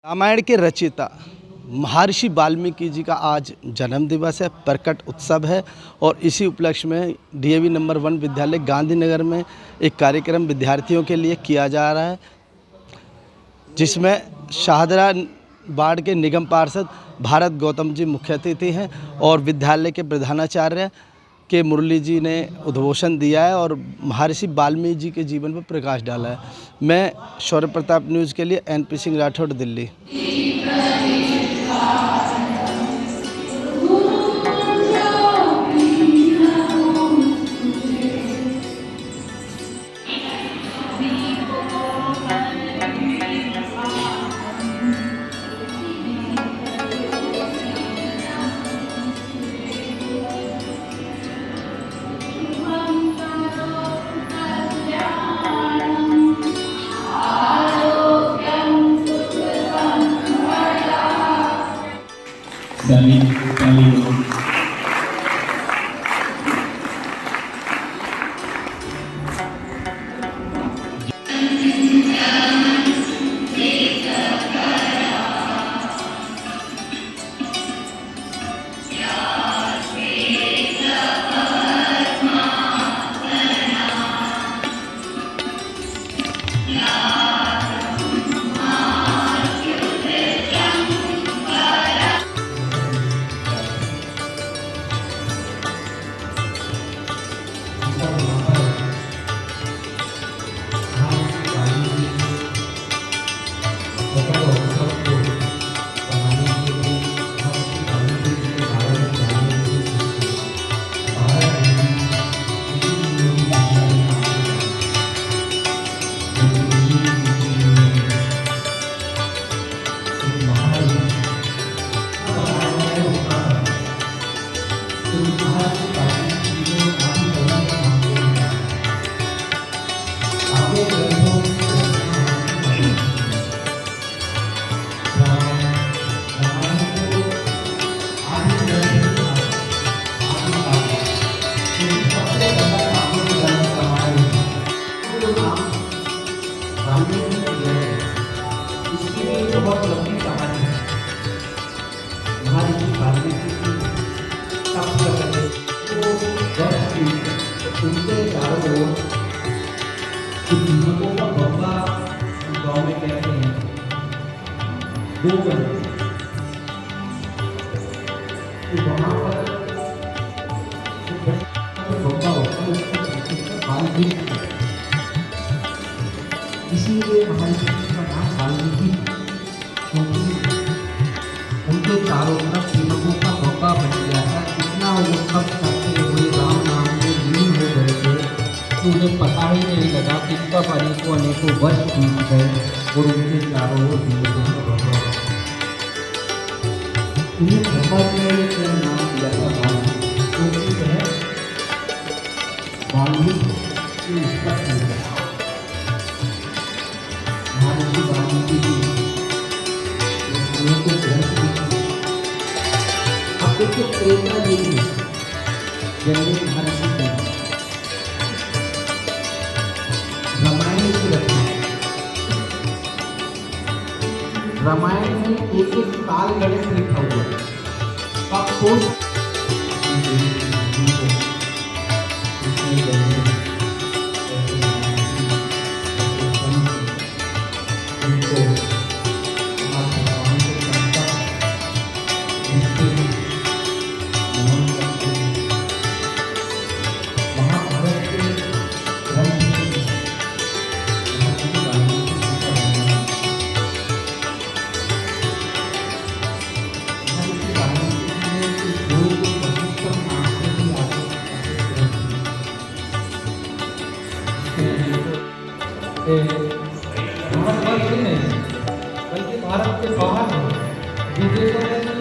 रामायण के रचयिता महर्षि वाल्मीकि जी का आज जन्म दिवस है, प्रकट उत्सव है और इसी उपलक्ष्य में डीएवी नंबर 1 विद्यालय गांधीनगर में एक कार्यक्रम विद्यार्थियों के लिए किया जा रहा है, जिसमें शाहदरा वार्ड के निगम पार्षद भारत गौतम जी मुख्य अतिथि हैं और विद्यालय के प्रधानाचार्य के मुरली जी ने उद्घोषण दिया है और महर्षि वाल्मीकि जी के जीवन पर प्रकाश डाला है। मैं शौर्य प्रताप न्यूज़ के लिए एनपी सिंह राठौड़, दिल्ली। बहुत लंबी कहानी है। महर्षि वाल्मीकि की तपस्या करने को वर्ष की उनके चारों ओर कुछ दीपकों का बंगला गाँव में कहते हैं, दो बने तो वहाँ पर बंगला होता है, उसका वाल्मीकि, इसीलिए महर्षि का नाम वाल्मीकि, क्योंकि उनके चारों तरफ दीपकों का बंगला बन गया था। इतना वो सब करते हुए राम नाम में लीन हो गए थे तो उन्हें पता ही नहीं लगा कि कब अनेकों वर्ष बीत गए और उनके चारों ओर दीपकों का बंगला बन गया। उन्हें ब्रह्मा जी ने क्या नाम दिया था वाल्मीकि, क्योंकि वह वाल्मीकि की निष्ठा थी। महर्षि वाल्मीकि जी अनेकों ग्रंथ लिखे। अब देखिए त्रेता युग में जन्मे महर्षि ने रामायण की रचना। रामायण में एक एक काल गणित लिखा हुआ है। अब कोई भारत में नहीं बल्कि भारत के बाहर विदेशों में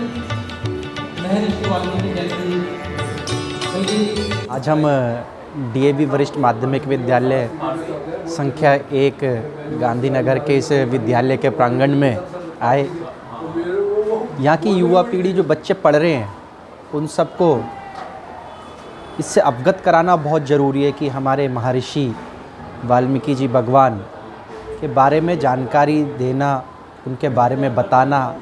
महर्षि वाल्मीकि जयंती बल्कि। आज हम डीएवी वरिष्ठ माध्यमिक विद्यालय संख्या 1 गांधीनगर के इस विद्यालय के प्रांगण में आए। यहाँ की युवा पीढ़ी जो बच्चे पढ़ रहे हैं उन सबको इससे अवगत कराना बहुत ज़रूरी है कि हमारे महर्षि वाल्मीकि जी भगवान के बारे में जानकारी देना उनके बारे में बताना,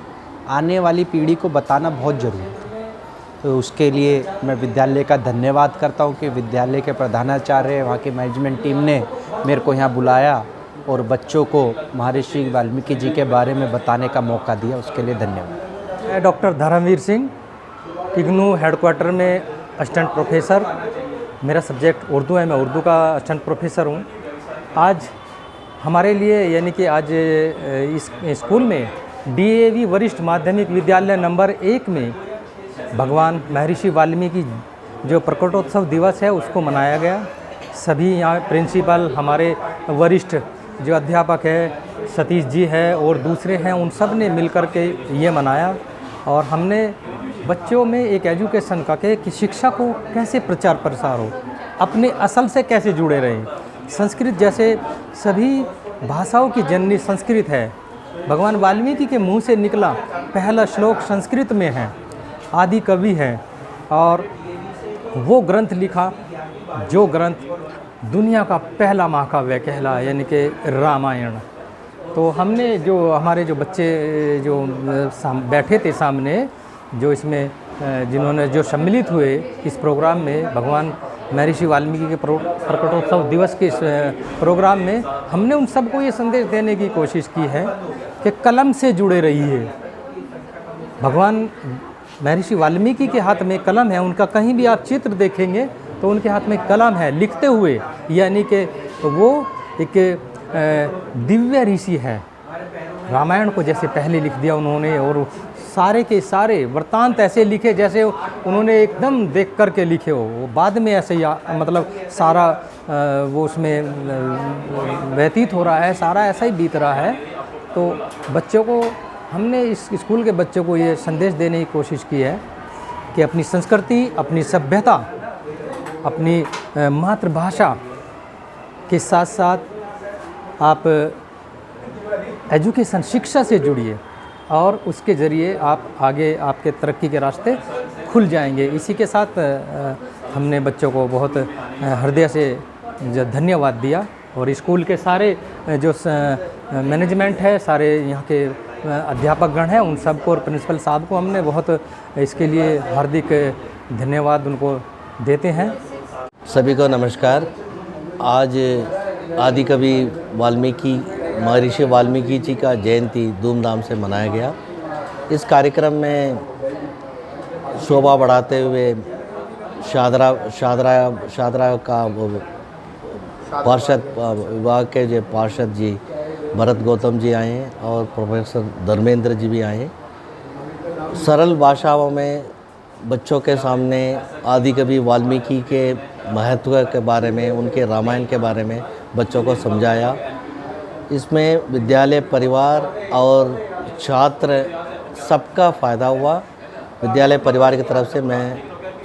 आने वाली पीढ़ी को बताना बहुत ज़रूरी है। तो उसके लिए मैं विद्यालय का धन्यवाद करता हूँ कि विद्यालय के प्रधानाचार्य, वहाँ की मैनेजमेंट टीम ने मेरे को यहाँ बुलाया और बच्चों को महर्षि वाल्मीकि जी के बारे में बताने का मौका दिया, उसके लिए धन्यवाद। मैं डॉक्टर धर्मवीर सिंह, इग्नू हेडक्वार्टर में असिस्टेंट प्रोफेसर। मेरा सब्जेक्ट उर्दू है, मैं उर्दू का असिस्टेंट प्रोफेसर हूँ। आज हमारे लिए यानी कि आज इस स्कूल में DAV वरिष्ठ माध्यमिक विद्यालय नंबर 1 में भगवान महर्षि वाल्मीकि जो प्रकटोत्सव दिवस है उसको मनाया गया। सभी यहाँ प्रिंसिपल, हमारे वरिष्ठ जो अध्यापक है सतीश जी है और दूसरे हैं, उन सब ने मिलकर के ये मनाया। और हमने बच्चों में एक एजुकेशन का कि शिक्षा को कैसे प्रचार प्रसार हो, अपने असल से कैसे जुड़े रहें। संस्कृत जैसे सभी भाषाओं की जननी संस्कृत है। भगवान वाल्मीकि के मुंह से निकला पहला श्लोक संस्कृत में है, आदि कवि है, और वो ग्रंथ लिखा जो ग्रंथ दुनिया का पहला महाकाव्य कहला, यानी कि रामायण। तो हमने जो हमारे जो बच्चे जो बैठे थे सामने, जो इसमें जिन्होंने जो सम्मिलित हुए इस प्रोग्राम में, भगवान महर्षि वाल्मीकि के प्रकटोत्सव दिवस के इस प्रोग्राम में, हमने उन सबको ये संदेश देने की कोशिश की है कि कलम से जुड़े रहिए। भगवान महर्षि वाल्मीकि के हाथ में कलम है, उनका कहीं भी आप चित्र देखेंगे तो उनके हाथ में कलम है लिखते हुए, यानी कि वो एक दिव्य ऋषि है। रामायण को जैसे पहले लिख दिया उन्होंने, और सारे के सारे वृत्तांत ऐसे लिखे जैसे उन्होंने एकदम देख कर के लिखे हो, वो बाद में ऐसे मतलब सारा वो उसमें व्यतीत हो रहा है, सारा ऐसा ही बीत रहा है। तो बच्चों को हमने इस स्कूल के बच्चों को ये संदेश देने की कोशिश की है कि अपनी संस्कृति, अपनी सभ्यता, अपनी मातृभाषा के साथ साथ आप एजुकेशन शिक्षा से जुड़िए और उसके ज़रिए आप आगे आपके तरक्की के रास्ते खुल जाएंगे। इसी के साथ हमने बच्चों को बहुत हृदय से धन्यवाद दिया, और स्कूल के सारे जो मैनेजमेंट है, सारे यहाँ के अध्यापकगण हैं, उन सबको और प्रिंसिपल साहब को हमने बहुत इसके लिए हार्दिक धन्यवाद उनको देते हैं। सभी को नमस्कार। आज आदिकवि वाल्मीकि महर्षि वाल्मीकि जी का जयंती धूमधाम से मनाया गया। इस कार्यक्रम में शोभा बढ़ाते हुए शादरा का पार्षद विभाग के जो पार्षद जी भरत गौतम जी आए हैं और प्रोफेसर धर्मेंद्र जी भी आए हैं। सरल भाषाओं में बच्चों के सामने आदिकवि वाल्मीकि के महत्व के बारे में, उनके रामायण के बारे में बच्चों को समझाया। इसमें विद्यालय, परिवार और छात्र सबका फ़ायदा हुआ। विद्यालय परिवार की तरफ से मैं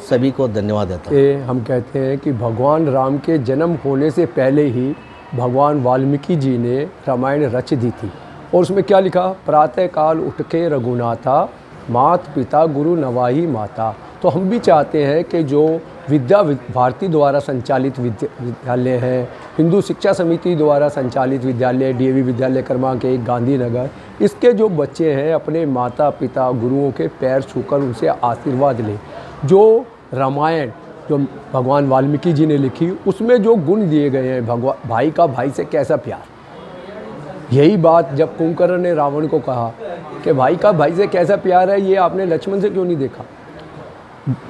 सभी को धन्यवाद देता हूँ। हम कहते हैं कि भगवान राम के जन्म होने से पहले ही भगवान वाल्मीकि जी ने रामायण रच दी थी, और उसमें क्या लिखा, प्रातःकाल उठ के रघुनाथा, मात पिता गुरु नवाही माता। तो हम भी चाहते हैं कि जो विद्या भारती द्वारा संचालित विद्यालय हैं, हिंदू शिक्षा समिति द्वारा संचालित विद्यालय DAV विद्यालय क्रमांक 1 गांधीनगर, इसके जो बच्चे हैं अपने माता पिता गुरुओं के पैर छूकर उनसे आशीर्वाद लें। जो रामायण जो भगवान वाल्मीकि जी ने लिखी, उसमें जो गुण दिए गए हैं, भाई का भाई से कैसा प्यार, यही बात जब कुंभकर्ण ने रावण को कहा कि भाई का भाई से कैसा प्यार है, ये आपने लक्ष्मण से क्यों नहीं देखा।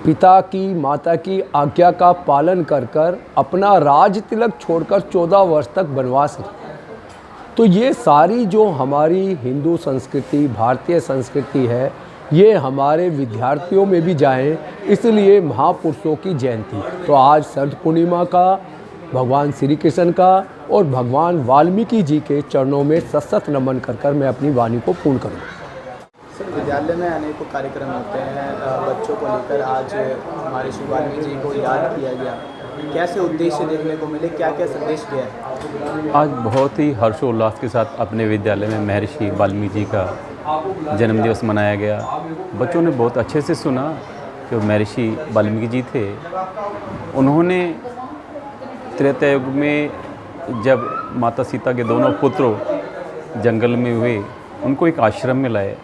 पिता की माता की आज्ञा का पालन कर कर अपना राज तिलक छोड़कर 14 वर्ष तक वनवास रहे। तो ये सारी जो हमारी हिंदू संस्कृति, भारतीय संस्कृति है, ये हमारे विद्यार्थियों में भी जाए, इसलिए महापुरुषों की जयंती। तो आज शरद पूर्णिमा का, भगवान श्री कृष्ण का और भगवान वाल्मीकि जी के चरणों में सशक्त नमन कर कर मैं अपनी वाणी को पूर्ण करूँगा। सर, विद्यालय में अनेकों कार्यक्रम होते हैं बच्चों को लेकर। आज महर्षि वाल्मीकि जी को याद किया गया, कैसे उद्देश्य देखने को मिले, क्या क्या संदेश दिया है? आज बहुत ही हर्षोल्लास के साथ अपने विद्यालय में महर्षि वाल्मीकि जी का जन्मदिवस मनाया गया। बच्चों ने बहुत अच्छे से सुना। जो महर्षि वाल्मीकि जी थे, उन्होंने त्रेता युग में जब माता सीता के दोनों पुत्र जंगल में हुए उनको एक आश्रम में लाए,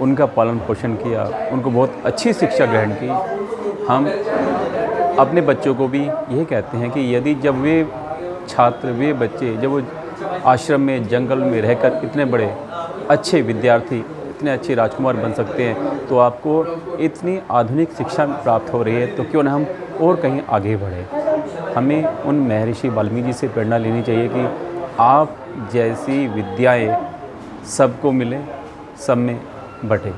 उनका पालन पोषण किया, उनको बहुत अच्छी शिक्षा ग्रहण की। हम अपने बच्चों को भी यही कहते हैं कि यदि जब वे छात्र, वे बच्चे जब वो आश्रम में, जंगल में रहकर इतने बड़े अच्छे विद्यार्थी, इतने अच्छे राजकुमार बन सकते हैं, तो आपको इतनी आधुनिक शिक्षा प्राप्त हो रही है, तो क्यों ना हम और कहीं आगे बढ़े। हमें उन महर्षि वाल्मीकि जी से प्रेरणा लेनी चाहिए कि आप जैसी विद्याएं सबको मिले, सब में बटे।